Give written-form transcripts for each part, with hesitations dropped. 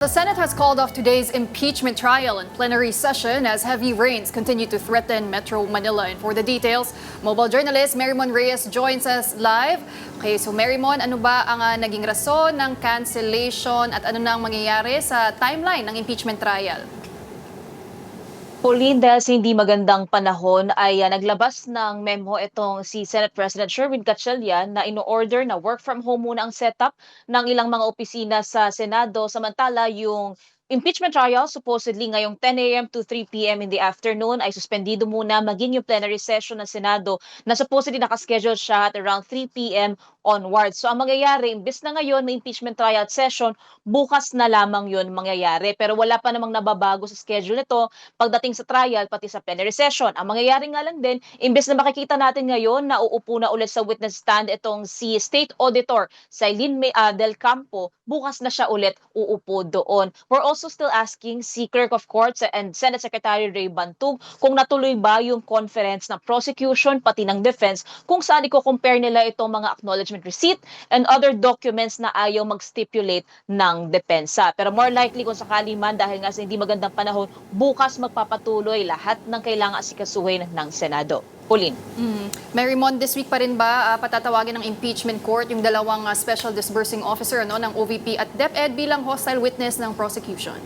The Senate has called off today's impeachment trial and plenary session as heavy rains continue to threaten Metro Manila. And for the details, mobile journalist Marymon Reyes joins us live. Okay, so Marymon, ano ba ang naging rason ng cancellation at ano nang mangyayari sa timeline ng impeachment trial? Pauline, dahil sa hindi magandang panahon ay naglabas ng memo itong si Senate President Sherwin Gatchalian na ino-order na work from home muna ang setup ng ilang mga opisina sa Senado. Samantala, yung impeachment trial supposedly ngayong 10 a.m. to 3 p.m. in the afternoon ay suspendido muna maging yung plenary session ng Senado na supposedly nakaschedule siya at around 3 p.m. onwards. So ang mangyayari, imbes na ngayon may impeachment trial session, bukas na lamang yun mangyayari. Pero wala pa namang nababago sa schedule nito pagdating sa trial pati sa plenary session. Ang mangyayari nga lang din, imbes na makikita natin ngayon na uupo na ulit sa witness stand itong si State Auditor Sailin Del Campo, bukas na siya ulit uupo doon. We're also still asking si Clerk of Courts and Senate Secretary Ray Bantug kung natuloy ba yung conference ng prosecution pati ng defense kung saan i-compare nila itong mga acknowledgement receipt and other documents na ayaw mag-stipulate ng depensa. Pero more likely kung sakali man dahil nga sa hindi magandang panahon, bukas magpapatuloy lahat ng kailangan asikasuhin ng Senado. Pauline. Marymon, this week pa rin ba patatawagin ng impeachment court yung dalawang special disbursing officer ng OVP at DepEd bilang hostile witness ng prosecution?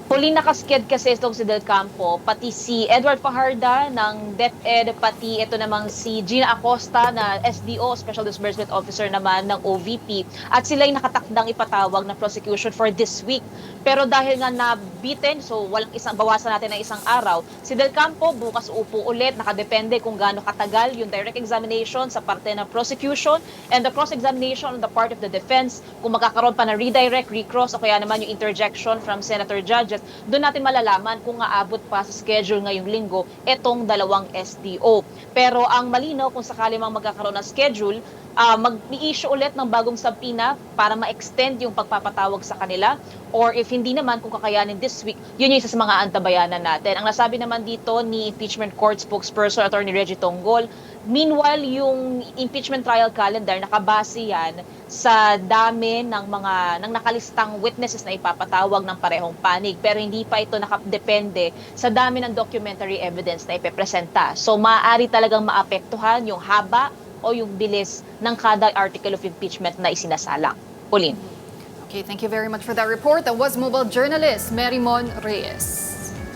Pauline, nakasked kasi itong si Del Campo, pati si Edward Fajarda ng DepEd, pati ito namang si Gina Acosta na SDO, Special Disbursement Officer naman ng OVP. At sila'y nakatakdang ipatawag na prosecution for this week. Pero dahil nga nabitin, so bawasan natin ng isang araw, si Del Campo bukas upo ulit, nakadepende kung gaano katagal yung direct examination sa parte ng prosecution and the cross-examination on the part of the defense, kung magkakaroon pa na redirect, recross, o kaya naman yung interjection from senator judges, doon natin malalaman kung aabot pa sa schedule ngayong linggo itong dalawang SDO. Pero ang malinaw kung sakali mang magkakaroon ng schedule, mag-i-issue ulit ng bagong subpoena para ma-extend yung pagpapatawag sa kanila, or if hindi naman kung kakayanin this week, yun yung isa sa mga antabayanan natin. Ang nasabi naman dito ni impeachment court spokesperson Attorney Reggie Tonggol, meanwhile yung impeachment trial calendar nakabase yan sa dami ng nakalistang witnesses na ipapatawag ng parehong panig, pero hindi pa ito nakadepende sa dami ng documentary evidence na ipepresenta. So maaari talagang maapektuhan yung haba o yung bilis ng kada article of impeachment na isinasalang. Pauline. Okay, thank you very much for that report. That was mobile journalist Marymon Reyes.